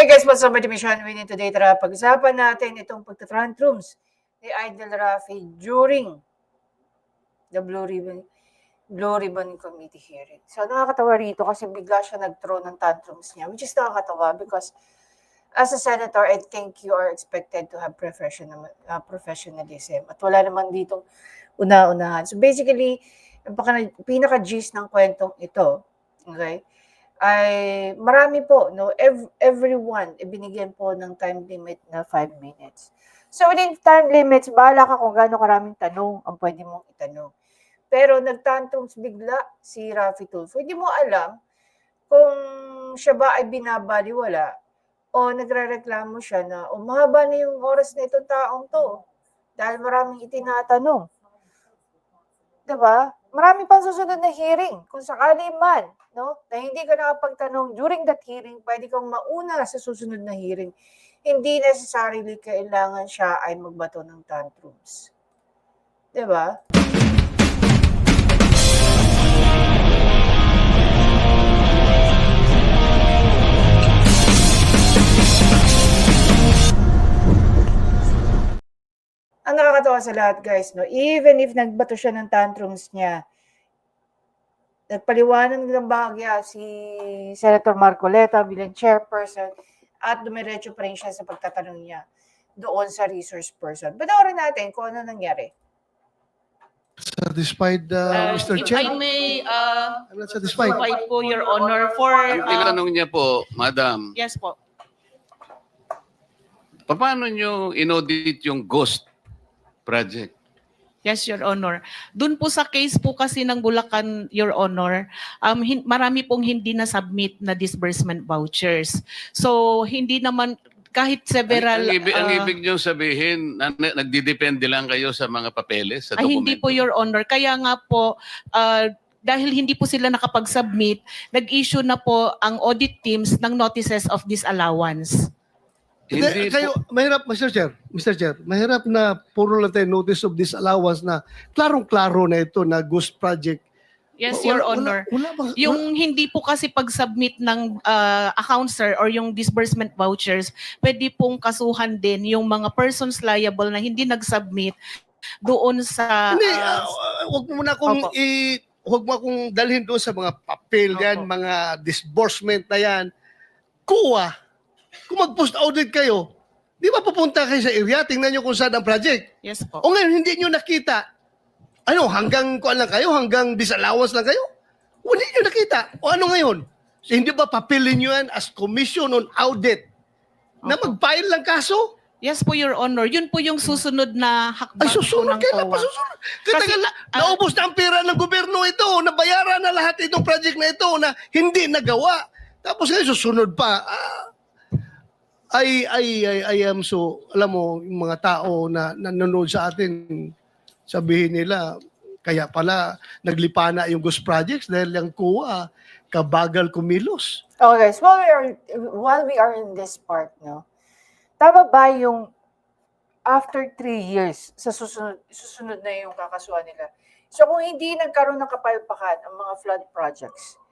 Hey guys, what's up? My name is Sean Winnie. Today, tara pag-usapan natin itong pagtatantrums ni Idol Rafi during the Blue Ribbon Committee hearing. So, nakakatawa rito kasi bigla siya nag-throw ng tantrums niya, which is nakakatawa because as a senator, I think you are expected to have professionalism. At wala naman ditong una-unahan. So, basically, pinaka-gist ng kwentong ito, okay, ay marami po, no? Everyone, ibinigyan po ng time limit na 5 minutes. So, within time limits, bahala ka kung gaano karaming tanong ang pwede mong itanong. Pero nagtantrums bigla si Rafi Tulfo. Hindi mo alam kung siya ba ay binabaliwala o nagrereklamo siya na mahaba na yung oras na itong taong to dahil maraming itinatanong. Diba? Marami pang susunod na hearing. Kung sakali man, no, na hindi ka nakapagtanong during that hearing, pwede kang mauna sa susunod na hearing. Hindi necessarily kailangan siya ay magbato ng tantrums. Diba? Ang nakakatawa sa lahat, guys, no, even if nagbato siya ng tantrums niya, nagpaliwanag ng bahagya si Senator Marcoleta bilang chairperson at dumiretso pa rin siya sa pagtatanong niya doon sa resource person. Panoorin natin kung ano nangyari. Satisfied, Mr. If Chair? I may I'm not satisfied. provide po, Your Honor, for... Ang tinanong niya po, Madam, Yes po. paano nyo inaudit yung ghost project? Yes, Your Honor. Doon po sa case po kasi ng Bulacan, Your Honor, marami pong hindi na-submit na disbursement vouchers. So, hindi naman, kahit several... Ang ibig nyo sabihin, nagdidepende lang kayo sa mga papeles, sa dokumento? Hindi po, Your Honor. Kaya nga po, dahil hindi po sila nakapag-submit, nag-issue na po ang audit teams ng notices of disallowance. Hindi Kayo, po, mahirap, Mr. Chair, mahirap na puro lang tayo notice of disallowance na klarong-klaro na ito na ghost project. Yes, Your Honor. Yung hindi po kasi pag-submit ng account, sir, or yung disbursement vouchers, pwede pong kasuhan din yung mga persons liable na hindi nag-submit doon sa... Hindi, wag mo na akong Opo. wag mo akong dalhin doon sa mga papel yan, Opo. mga disbursement na yan. Kuha. Kung mag-post audit kayo, di ba pupunta kayo sa area, tingnan nyo kung saan ang project. Yes po. O ngayon, hindi nyo nakita. Ano, hanggang kuan lang kayo? Hanggang disallowance lang kayo? O hindi nyo nakita. O ano ngayon? So, hindi ba papilin nyo yan as commission on audit na Opo. mag-file lang kaso? Yes po, Your Honor. Yun po yung susunod na hakbang Ay, susunod. po ng Kailan pa COA. susunod? Kasi, Naubos na ang pera ng gobyerno ito. Nabayaran na lahat itong project na ito na hindi nagawa. Tapos ngayon, susunod pa. I am so, alam mo, yung mga tao na nanonood sa atin, sabihin nila, kaya pala naglipana yung ghost projects dahil yung kuha, kabagal kumilos. Okay, guys, while we are in this part, no, tama ba yung after 3 years, sa susunod na yung kakasuhan nila? So kung hindi nagkaroon ng kapalpakan ang mga flood projects,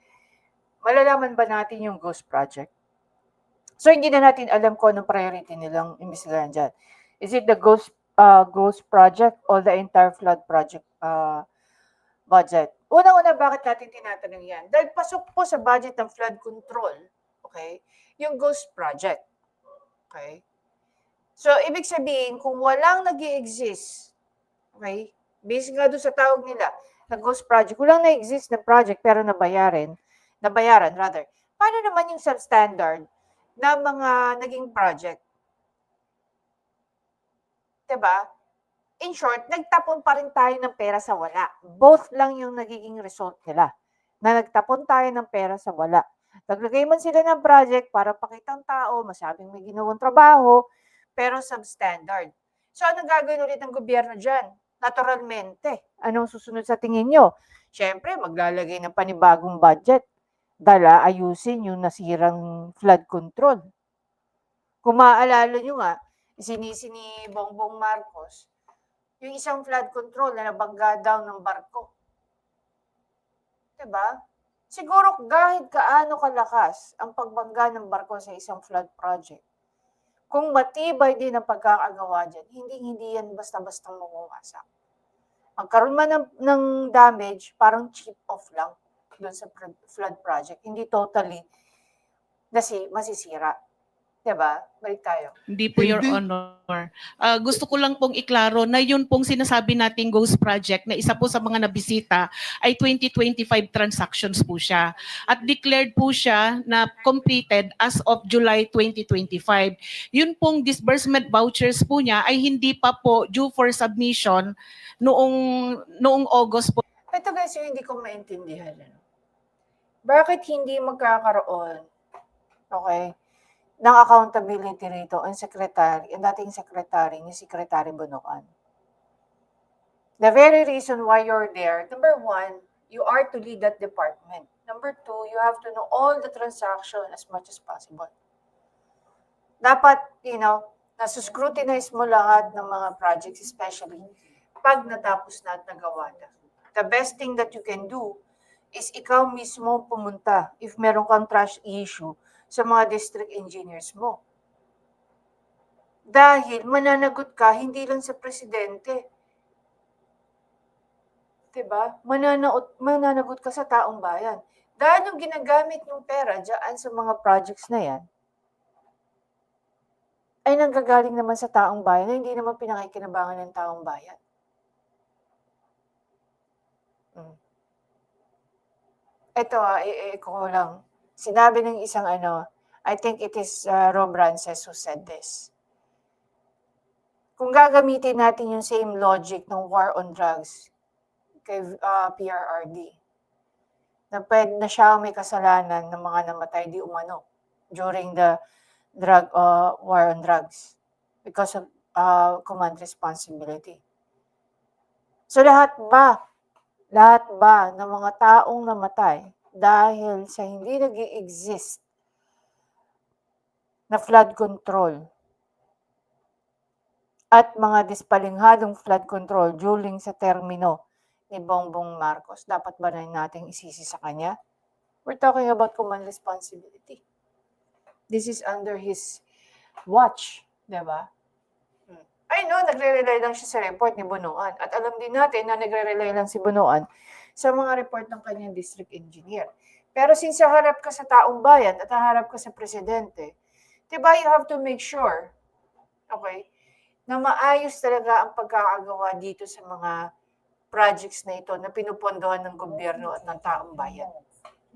malalaman ba natin yung ghost project? So hindi na natin alam kung anong priority nilang imbestigahan dyan. Is it the ghost project or the entire flood project budget? Unang-una, bakit natin tinatanong yan? Dahil pasok po sa budget ng flood control, okay, yung ghost project. Okay? So, ibig sabihin, kung walang nag-i-exist, okay, based nga doon sa tawag nila, na ghost project, walang na-exist na project pero nabayaran, paano naman yung substandard na mga naging project? Diba? In short, nagtapon pa rin tayo ng pera sa wala. Both lang yung nagiging result nila. Na nagtapon tayo ng pera sa wala. Naglagay man sila ng project para pakitang tao, masabing may ginawang trabaho, pero substandard. So, anong gagawin ulit ng gobyerno dyan? Naturalmente. Anong susunod sa tingin nyo? Siyempre, maglalagay ng panibagong budget. Dala, ayusin yung nasirang flood control. Kung maaalala nyo nga, sinisi ni Bongbong Marcos, yung isang flood control na nabangga daw ng barko. Diba? Siguro kahit kaano kalakas ang pagbangga ng barko sa isang flood project, kung matibay din ang pagkakagawa dyan, hindi yan basta-bastang mawawasak. Magkaroon man ng damage, parang chip off lang doon sa flood project. Hindi totally masisira. Diba? Balik tayo. Hindi po, Your Hindi. Honor. Gusto ko lang pong iklaro na yun pong sinasabi nating Ghost Project na isa po sa mga nabisita ay 2025 transactions po siya. At declared po siya na completed as of July 2025. Yun pong disbursement vouchers po niya ay hindi pa po due for submission noong August po. Ito guys, yung hindi ko maintindihan. Bakit hindi magkakaroon, okay, ng accountability rito ang secretary, ang dating secretary ni Secretary Bunoan? The very reason why you're there, number one, you are to lead that department. Number two, you have to know all the transaction as much as possible. Dapat, nasuscrutinize mo lahat ng mga projects, especially pag natapos na at nagawa na. The best thing that you can do is ikaw mismo pumunta if meron kang trust issue sa mga district engineers mo. Dahil mananagot ka hindi lang sa presidente. Diba? Mananagot ka sa taong bayan. Dahil yung ginagamit yung pera dyan sa mga projects na yan, ay nanggagaling naman sa taong bayan na hindi naman pinakikinabangan ng taong bayan. Ito ko lang. Sinabi ng isang I think it is Rob Rances who said this. Kung gagamitin natin yung same logic ng war on drugs kay PRRD, na pwede na siya may kasalanan ng mga namatay di umano during the war on drugs because of command responsibility. So lahat ba ng mga taong namatay dahil sa hindi nag-i-exist na flood control at mga dispalinghadong flood control during sa termino ni Bongbong Marcos, dapat ba rin natin isisi sa kanya? We're talking about command responsibility. This is under his watch, diba? I know, nagre-rely lang siya sa report ni Bunuan. At alam din natin na nagre-rely lang si Bunuan sa mga report ng kanyang district engineer. Pero since harap ka sa taong bayan at harap ka sa presidente, diba, you have to make sure, okay, na maayos talaga ang pagkakagawa dito sa mga projects na ito na pinupondohan ng gobyerno at ng taong bayan.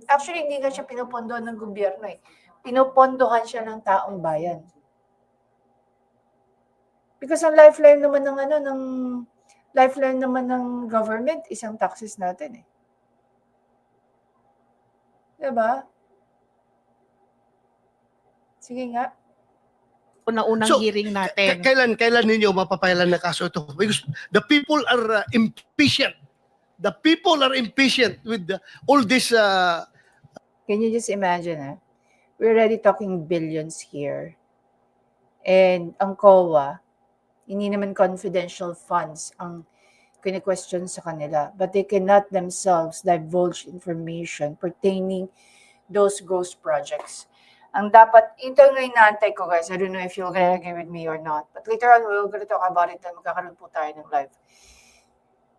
Actually, hindi nga siya pinupondohan ng gobyerno eh. Pinupondohan siya ng taong bayan. Because ang lifeline naman ng government, isang taxes natin eh. Diba? Sige nga. Unang hearing natin. Kailan ninyo mapapailan na kaso ito? Because the people are impatient. The people are impatient with all this. Can you just imagine, we're already talking billions here. And ang COA, hindi naman confidential funds ang kini-question sa kanila. But they cannot themselves divulge information pertaining those ghost projects. Ang dapat, ito nga inaantay ko guys, I don't know if you're gonna agree with me or not, but later on, we're gonna talk about it and magkakaroon po tayo ng live.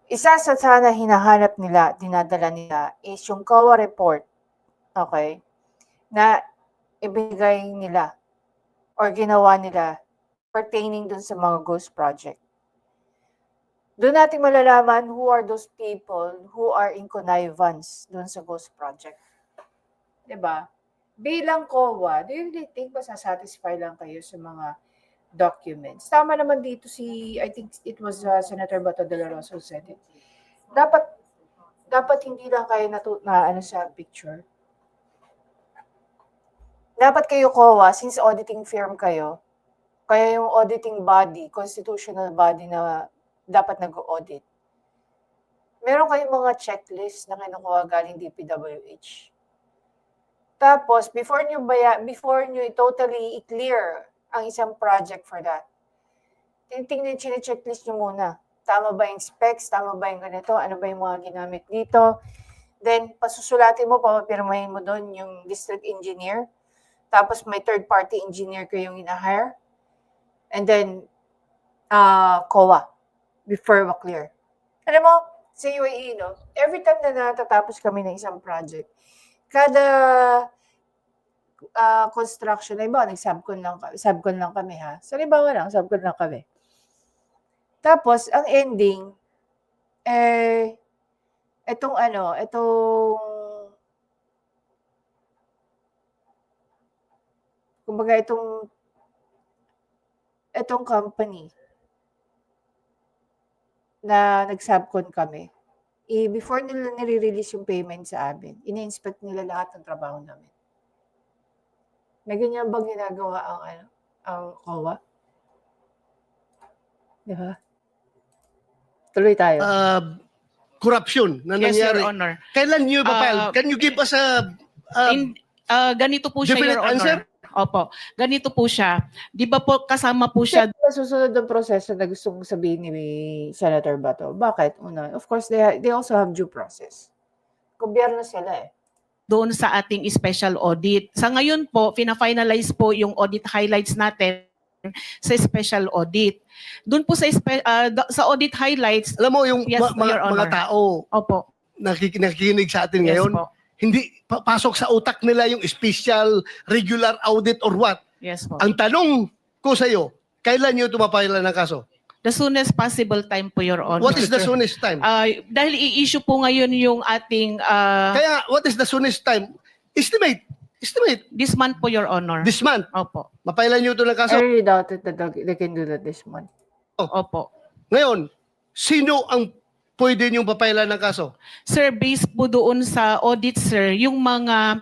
Isa sa sana hinahanap nila, dinadala nila, is yung COA report, okay, na ibigay nila or ginawa nila pertaining dun sa mga ghost project. Doon natin malalaman who are those people who are in connivance dun sa ghost project. Diba? Bilang COA, do you really think masasatisfy lang kayo sa mga documents? Tama naman dito I think it was Senator Bato de la Rosa who said it. Dapat hindi lang kayo sa picture. Dapat kayo COA, since auditing firm kayo, kaya yung auditing body, constitutional body na dapat nag-audit, meron kayong mga checklist na kinukuha galing DPWH. Tapos, before nyo totally i-clear ang isang project for that, checklist nyo muna. Tama ba yung specs? Tama ba yung ganito? Ano ba yung mga ginamit dito? Then, pasusulatin mo, papapirmahin mo doon yung district engineer. Tapos, may third-party engineer kayong ina-hire. And then, COA, before ma-clear. Alam mo, sa UAE, no, every time na natatapos kami ng isang project, kada construction, na iba, subcon lang kami ha. Sa libawa lang, subcon lang kami. Tapos, ang ending, kumbaga itong company na nag-subcon kami, before nila nire-release yung payment sa amin, ina-inspect nila lahat ng trabaho namin. Na ganyan bang ginagawa ang COA? Di ba? Tuloy tayo. Corruption na Yes, Your nangyari. Honor. Kailan nyo ipapile? Can you give us a Ganito po siya, definite Your Honor. answer? Opo. Ganito po siya. Di ba po kasama po siya Siyempre, susunod ng proseso na gusto mong sabihin ni Senator Bato. Bakit? Una, of course, they also have due process. Gobyerno sila eh. doon sa ating special audit. Sa ngayon po, fina-finalize po yung audit highlights natin sa special audit. Doon po sa audit highlights, Alam mo, yung Yes, Your mga Honor. tao opo, nakikinig sa atin yes ngayon, po. hindi pasok sa utak nila yung special, regular audit or what. Yes po. Ang tanong ko sa iyo, kailan nyo tumapailan ng kaso? The soonest possible time po, Your Honor. What is the soonest time? Dahil i-issue po ngayon yung ating Kaya, what is the soonest time? Estimate. this month po, Your Honor. This month. Opo. Mapailan nyo ito ng I kaso. really doubt it that they can do that this month. Opo. Ngayon, sino ang pwede nyo papailan ng kaso? Sir, based po doon sa audit, sir, yung mga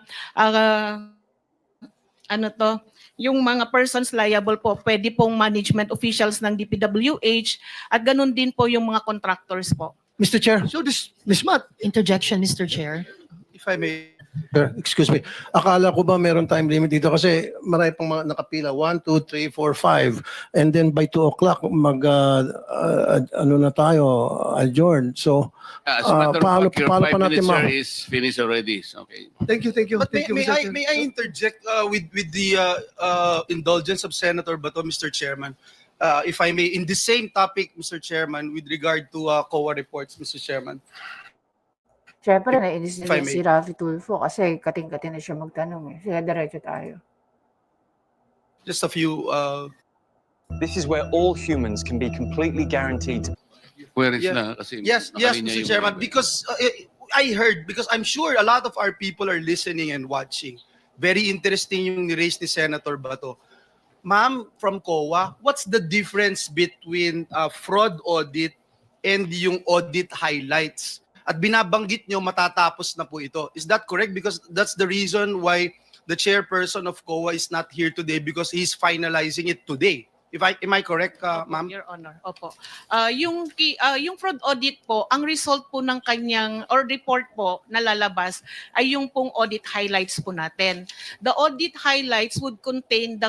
yung mga persons liable po, pwede pong management officials ng DPWH at ganun din po yung mga contractors po. Mr. Chair, so this month, Interjection, Mr. Chair. If I may, excuse me. Akala ko ba meron time limit dito kasi marami pang mga nakapila. 1, 2, 3, 4, 5. And then by 2 o'clock, ano na tayo, adjourn. So, As a matter of paano- fact, your paano 5 pa natin minutes, sir, ma- is finished already. Okay. thank you. but Thank you, may Mr. I, Chair. may I interject with the indulgence of Senator Bato, Mr. Chairman? If I may, in the same topic, Mr. Chairman, with regard to COA reports, Mr. Chairman. Siyempre, nainis If I nila may. si Rafi Tulfo kasi kating-kating na siya magtanong eh. Sige, diretso tayo. Just a few. This is where all humans can be completely guaranteed to Where is Yeah. na? Kasi Yes, nakalinya Mr. yung Chairman, mga- because I heard, because I'm sure a lot of our people are listening and watching. Very interesting yung ni-raise ni Senator Bato. Ma'am, from COA, what's the difference between fraud audit and yung audit highlights? At binabanggit nyo, matatapos na po ito. Is that correct? Because that's the reason why the chairperson of COA is not here today because he's finalizing it today. Am I correct, ma'am? Your Honor, opo. Yung fraud audit po, ang result po ng kanyang or report po na lalabas ay yung pong audit highlights po natin. The audit highlights would contain the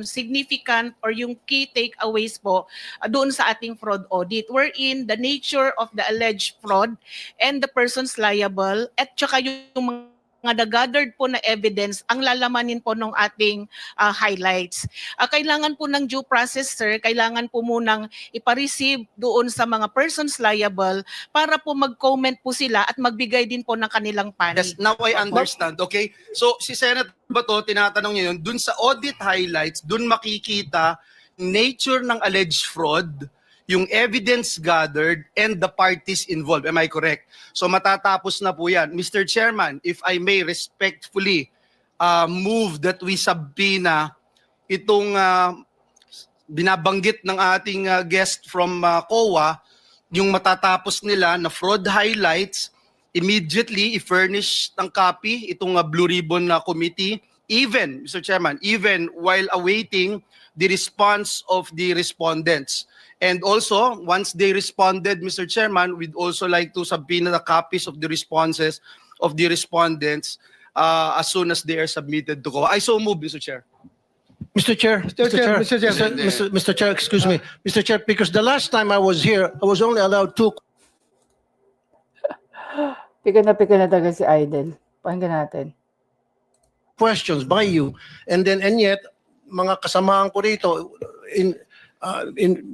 significant or yung key takeaways po doon sa ating fraud audit, wherein the nature of the alleged fraud and the persons liable at saka yung mga gathered po na evidence ang lalamanin po ng ating highlights. Kailangan po ng due process, sir, kailangan po munang ipa-receive doon sa mga persons liable para po mag-comment po sila at magbigay din po ng kanilang panig. Yes, now I understand. Okay? So, si Senator Bato, tinatanong niya yun, dun sa audit highlights, dun makikita nature ng alleged fraud, yung evidence gathered, and the parties involved. Am I correct? So, matatapos na po yan. Mr. Chairman, if I may respectfully move that we subpoena itong binabanggit ng ating guest from COA, yung matatapos nila na fraud highlights, immediately i-furnish ng copy itong Blue Ribbon Committee, even, Mr. Chairman, even while awaiting the response of the respondents. And also, once they responded, Mr. Chairman, we'd also like to subpoena the copies of the responses of the respondents as soon as they are submitted to COA. I so move, Mr. Chair. Mr. Chair, Mr. Chair, excuse me. Mr. Chair, because the last time I was here, I was only allowed 2. Pika na talaga si Idol. Pakinggan natin. questions by you. And yet, mga kasamahan ko rito, in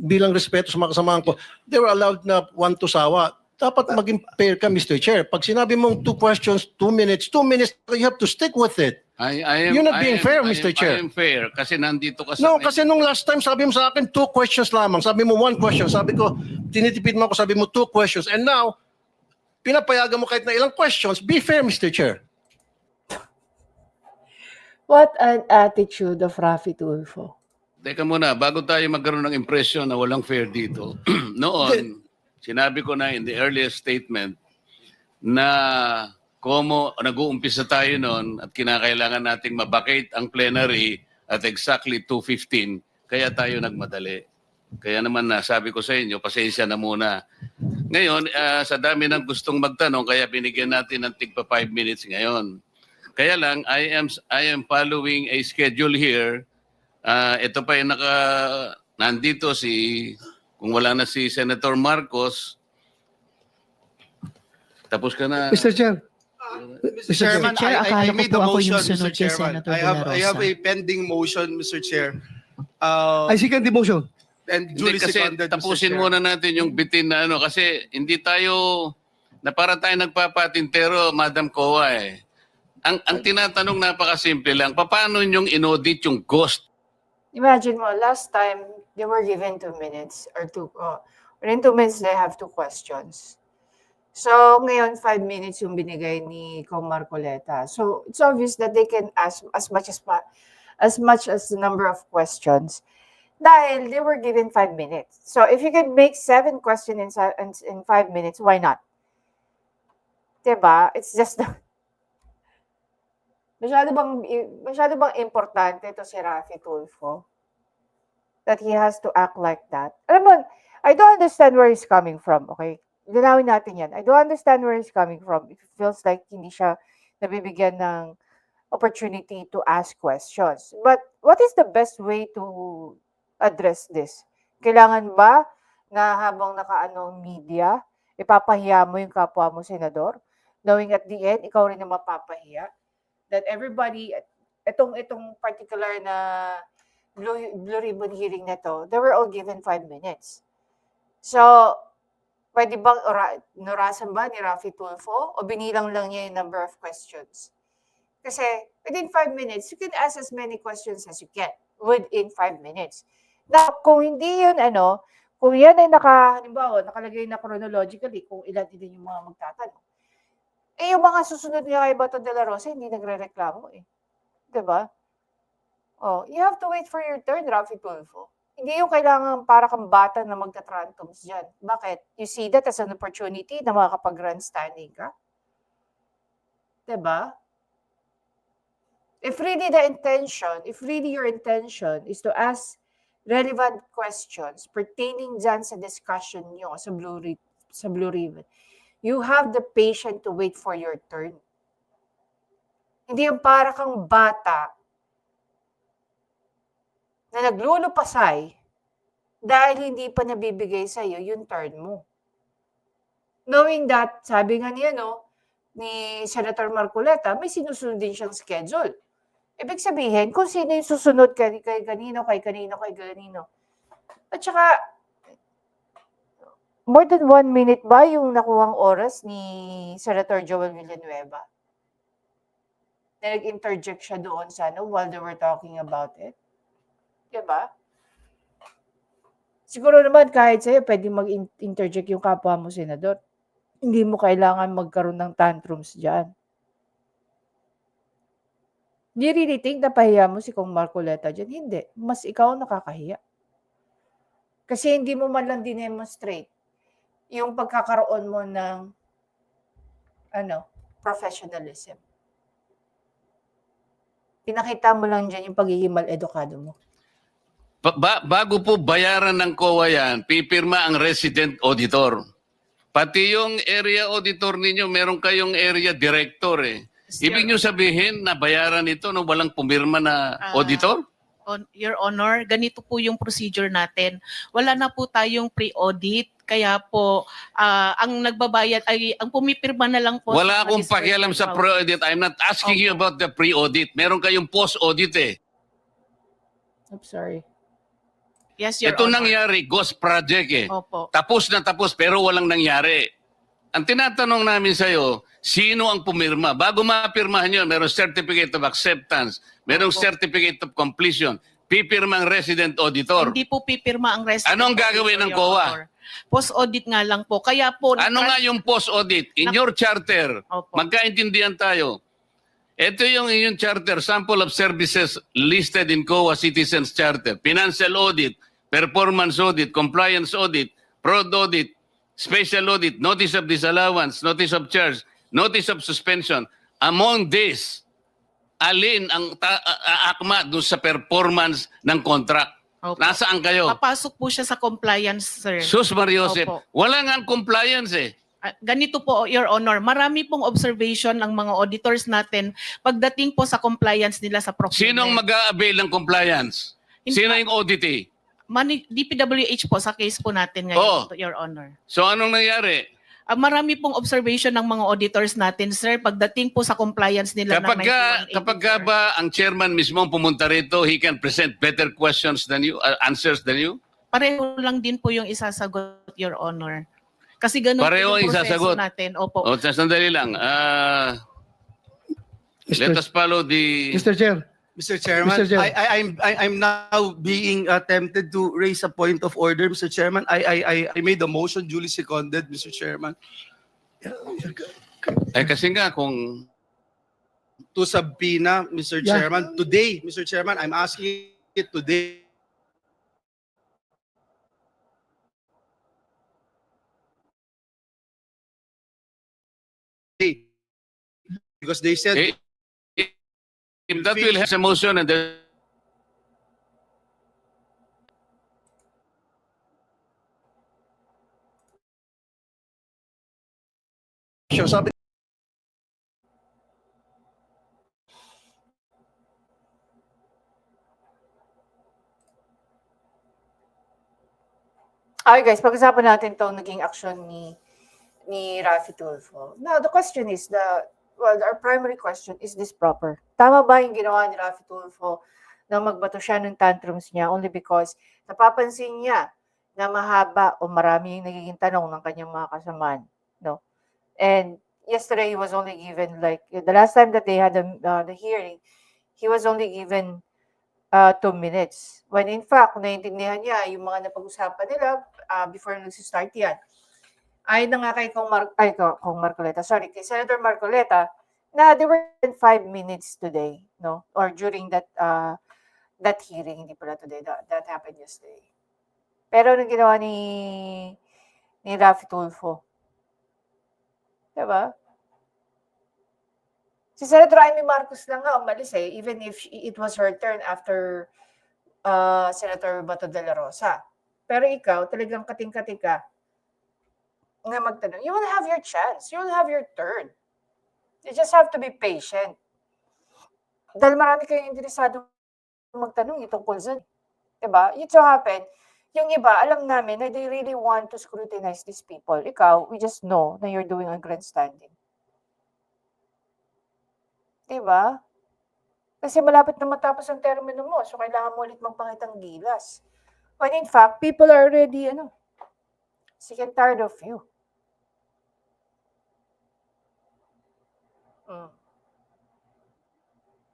bilang respeto sa mga kasamahan ko, they were allowed na one to sawa. Dapat maging fair ka, Mr. Chair. Pag sinabi mong 2 questions, 2 minutes, you have to stick with it. You're not being fair, Mr. Chair. I am fair kasi nandito ka sa... No, kasi nung last time sabi mo sa akin 2 questions lamang. Sabi mo 1 question. Sabi ko, tinitipid mo ako, sabi mo 2 questions. And now, pinapayagan mo kahit na ilang questions. Be fair, Mr. Chair. What an attitude of Raffy Tulfo. Teka muna, bago tayo magkaroon ng impression na walang fair dito. Noon, sinabi ko na in the earliest statement na nag-uumpisa tayo noon at kinakailangan nating mabakate ang plenary at exactly 2:15, kaya tayo nagmadali. Kaya naman sabi ko sa inyo, pasensya na muna. Ngayon, sa dami ng gustong magtanong, kaya binigyan natin ng tigpa 5 minutes ngayon. Kaya lang, I am following a schedule here. Ito pa yung nandito kung wala na si Senator Marcos, tapos ka na. Mr. Chair. Mr. Chairman, Chair, I akala ko made a po ako motion, yung sunod Mr. kay Chairman. Senator De La I have Rosa. a pending motion, Mr. Chair. I second the motion. And Hindi, duly kasi seconded, Mr. tapusin Chair. muna natin yung bitin na kasi hindi tayo, na para tayo nagpapatintero, Madam Kowa Ang tinatanong napakasimple lang, paano nyong inaudit yung ghost? Imagine mo, last time, they were given 2 minutes or within 2 minutes, they have 2 questions. So, ngayon, 5 minutes yung binigay ni Kong Marcoleta. So, it's obvious that they can ask as much as the number of questions dahil they were given 5 minutes. So, if you can make 7 questions in 5 minutes, why not? Diba? It's just masyado bang importante ito si Raffy Tulfo? That he has to act like that? Alam mo, I don't understand where he's coming from, okay? Linawin natin yan. I don't understand where he's coming from. It feels like hindi siya nabibigyan ng opportunity to ask questions. But what is the best way to address this? Kailangan ba na habang media, ipapahiya mo yung kapwa mo senador? Knowing at the end, ikaw rin na mapapahiya? That everybody, itong particular na Blue Ribbon hearing na to, they were all given 5 minutes. So, pwede bang nurasan ba ni Raffy Tulfo o binilang lang niya yung number of questions? Kasi within 5 minutes, you can ask as many questions as you can within 5 minutes. Now, kung hindi yun, kung yan ay halimbawa, nakalagay na chronologically kung ilan din yung mga magtatanong. Yung mga susunod nga kay Bato de la Rosa, hindi nagre-reklamo Diba? Oh, you have to wait for your turn, Raffy Tulfo. Hindi yung kailangan para kang bata na magta-trantums dyan. Bakit? You see that as an opportunity na makakapag-grandstanding ka? Diba? If really your intention is to ask relevant questions pertaining dyan sa discussion nyo sa Blue Ribbon, you have the patience to wait for your turn. Hindi yung para kang bata na naglulupasay dahil hindi pa nabibigay sa'yo yung turn mo. Knowing that, sabi nga niya, ni Senator Marcoleta, may sinusunod din siyang schedule. Ibig sabihin, kung sino yung susunod kay kanino. At saka, more than 1 minute ba yung nakuhang oras ni Senator Joel Villanueva? Na nag-interject siya doon sa while they were talking about it. Diba? Siguro naman kahit sa'yo, pwede mag-interject yung kapwa mo, senador. Hindi mo kailangan magkaroon ng tantrums dyan. Do you really think na pahiya mo si Kong Marcoleta dyan? Hindi. Mas ikaw nakakahiya. Kasi hindi mo man lang dinemonstrate yung pagkakaroon mo ng professionalism. Pinakita mo lang dyan yung pagiging mal-edukado mo. Bago po bayaran ng COA yan, pipirma ang resident auditor. Pati yung area auditor ninyo, meron kayong area director Ibig nyo sabihin na bayaran ito nung walang pumirma na auditor? Your Honor, ganito po yung procedure natin. Wala na po tayong pre-audit Kaya po, ang nagbabayad ay, ang pumipirma na lang po. Wala sa akong disbursement pakialam sa vouchers. pre-audit. I'm not asking you about the pre-audit. Meron kayong post-audit eh. I'm sorry. Yes, Your Ito Honor. nangyari, ghost project eh. Opo. Tapos na tapos pero walang nangyari. Ang tinatanong namin sa'yo, sino ang pumirma? Bago mapirmahan yun, merong certificate of acceptance, merong Opo. certificate of completion, pipirma ang resident auditor. Hindi po pipirma ang resident. Ano ang gagawin ng auditor, Your COA? Honor. Post-audit nga lang po. Kaya po... Ano nga yung post-audit? In your charter, Opo. magkaintindihan tayo. Ito yung inyong charter, sample of services listed in COA Citizens Charter. Financial audit, performance audit, compliance audit, fraud audit, special audit, notice of disallowance, notice of charge, notice of suspension. Among these, alin ang akma doon sa performance ng contract? Opo. Nasaan kayo? Papasok po siya sa compliance, sir. Sus Mariosep, Opo. wala nga ang compliance eh. Ganito po, Your Honor, marami pong observation ng mga auditors natin pagdating po sa compliance nila sa procurement. Sinong mag-a-avail ng compliance? Hindi- Sino yung auditee? DPWH po sa case po natin Oo. ngayon, Your Honor. So anong nangyari? Marami pong observation ng mga auditors natin, sir, pagdating po sa compliance nila ng 9184. Kapag ba ang chairman mismo ang pumunta rito, he can present better questions than you, answers than you? Pareho lang din po yung isasagot, Your Honor. Kasi ganun Pareho po ang yung proseso isasagot? natin. Opo. O, sandali lang. Let us follow the... Mr. Chair, Mr. Chairman, Mr. Chair. I'm now being tempted to raise a point of order, Mr. Chairman. I made a motion duly seconded, Mr. Chairman, Eh kasi nga kung... to subpoena, Mr. Yeah. Chairman. Today, Mr. Chairman, I'm asking it today. Because they said Eh, if that will have a motion and then... Sabi Okay guys, pag-usapan natin itong naging action ni Raffy Tulfo. Now, the question is, our primary question, is this proper? Tama ba yung ginawa ni Raffy Tulfo na magbato siya ng tantrums niya only because napapansin niya na mahaba o marami yung nagiging tanong ng kanyang mga kasamaan, no? And yesterday, he was only given, like, the last time that they had the hearing, he was only given 2 minutes. When in fact, naiintindihan niya yung mga napag-usapan nila before nag-start yan. Ay na nga kay Kong Marcoleta, sorry, kay Senator Marcoleta, na there were 5 minutes today, no? Or during that hearing, hindi pala today, that happened yesterday. Pero anong ginawa ni Raffy Tulfo? Diba? Si Senator Amy Marcos lang nga umalis eh, even if it was her turn after Senator Bato de la Rosa. Pero ikaw, talagang kating-kating ka na magtanong. You will have your chance. You will have your turn. You just have to be patient. Dahil marami kayong interesado magtanong tungkol dyan. Diba? It so happen, yung iba, alam namin na they really want to scrutinize these people. Ikaw, we just know na you're doing a grandstanding. Diba? Kasi malapit na matapos ang termino mo, so kailangan mo ulit magpakitang gilas. When in fact, people are already, sick and tired of you.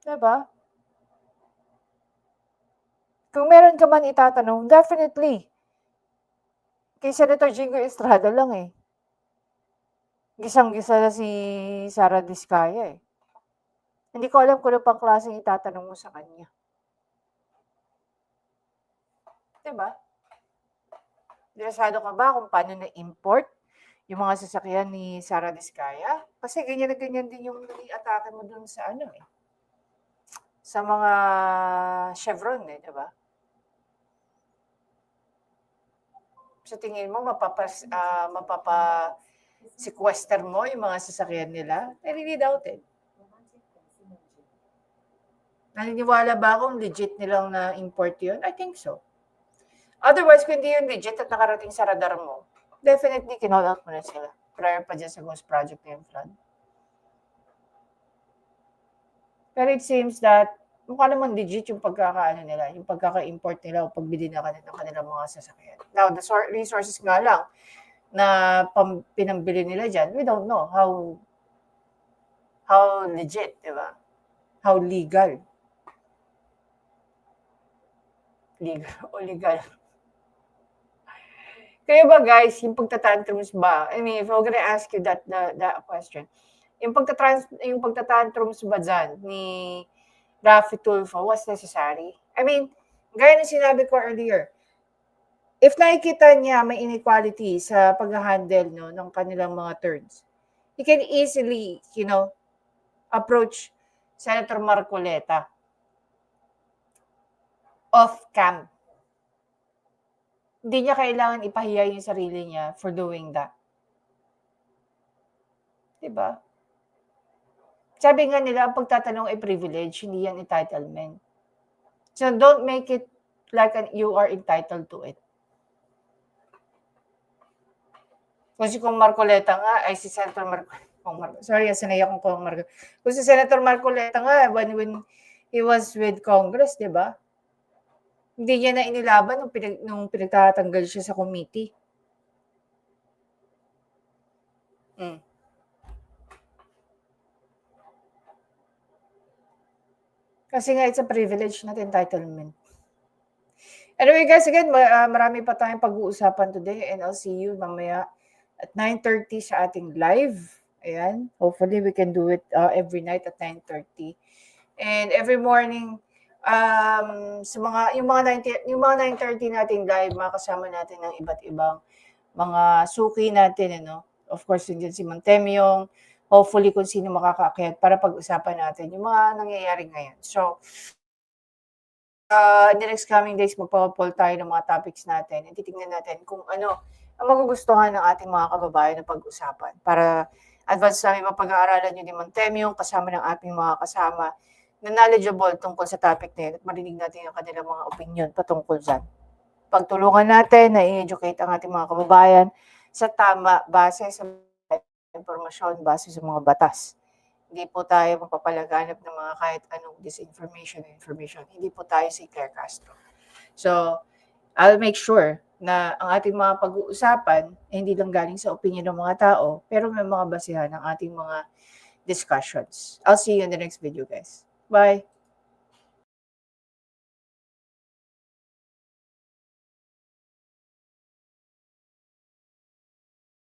Diba? Kung meron ka man itatanong, definitely. Kay Senator Jingo Estrada lang eh. Gisang-gisa na si Sara Diskaya eh. Hindi ko alam kung ano pang klaseng itatanong mo sa kanya. Diba? Interesado ka ba kung paano na-import yung mga sasakyan ni Sara Diskaya? Kasi ganyan na ganyan din yung naging atake mo dun sa sa mga Chevron eh, diba? Sa tingin mo, sequester mo yung mga sasakyan nila? I really doubt it. Naniniwala ba akong legit nilang na-import yun? I think so. Otherwise, kung hindi yun legit at nakarating sa radar mo, definitely kinall out mo na sila prior pa dyan sa ghost project na yung flood. Pero it seems that mukha naman legit yung pagkakaano nila, yung pagkaka-import nila o pagbili na ng kanilang mga sasakyan. Now, the resources nga lang na pinambili nila dyan, we don't know how legit, di ba? How legal. Legal o legal. Kaya ba guys, yung pagtatantrums ba? I mean, if I'm gonna ask you that question, yung pagtatantrums ba dyan ni Raffy Tulfo was necessary? I mean, gaya ng sinabi ko earlier, if nakikita niya may inequality sa pag-handle no, ng kanilang mga turns, he can easily, approach Senator Marcoleta off-cam. Hindi niya kailangan ipahiya yung sarili niya for doing that. Diba? Sabi nga nila, ang pagtatanong ay privilege, hindi yan entitlement. So don't make it like you are entitled to it. Kung Marcoleta nga, ay si Senator sanay akong Kong Marcoleta. Kung si Senator Marcoleta nga, when he was with Congress, di ba? Hindi niya na inilaban nung pinagtatanggal siya sa committee. Kasi nga, it's a privilege, not entitlement. Anyway guys, again, marami pa tayong pag-uusapan today and I'll see you mamaya at 9:30 sa ating live. Ayan. Hopefully, we can do it every night at 9:30. And every morning, yung mga 9:30 nating live, makasama natin ng iba't ibang mga suki natin, Of course, yun si Montemyong, hopefully kung sino makakaakyat para pag-usapan natin yung mga nangyayari ngayon. So, in the next coming days, magpapapoll tayo ng mga topics natin and titignan natin kung ano ang magugustuhan ng ating mga kababayan na pag-usapan para advance namin mapag-aaralan yun ni Montemyong kasama ng ating mga kasama na knowledgeable tungkol sa topic na yun at marinig natin ang kanilang mga opinion patungkol dyan. Pagtulungan natin na i-educate ang ating mga kababayan sa tama base sa informasyon, base sa mga batas. Hindi po tayo magpapalaganap ng mga kahit anong disinformation. Hindi po tayo si Claire Castro. So, I'll make sure na ang ating mga pag-uusapan hindi lang galing sa opinion ng mga tao, pero may mga basehan ng ating mga discussions. I'll see you in the next video, guys. Bye!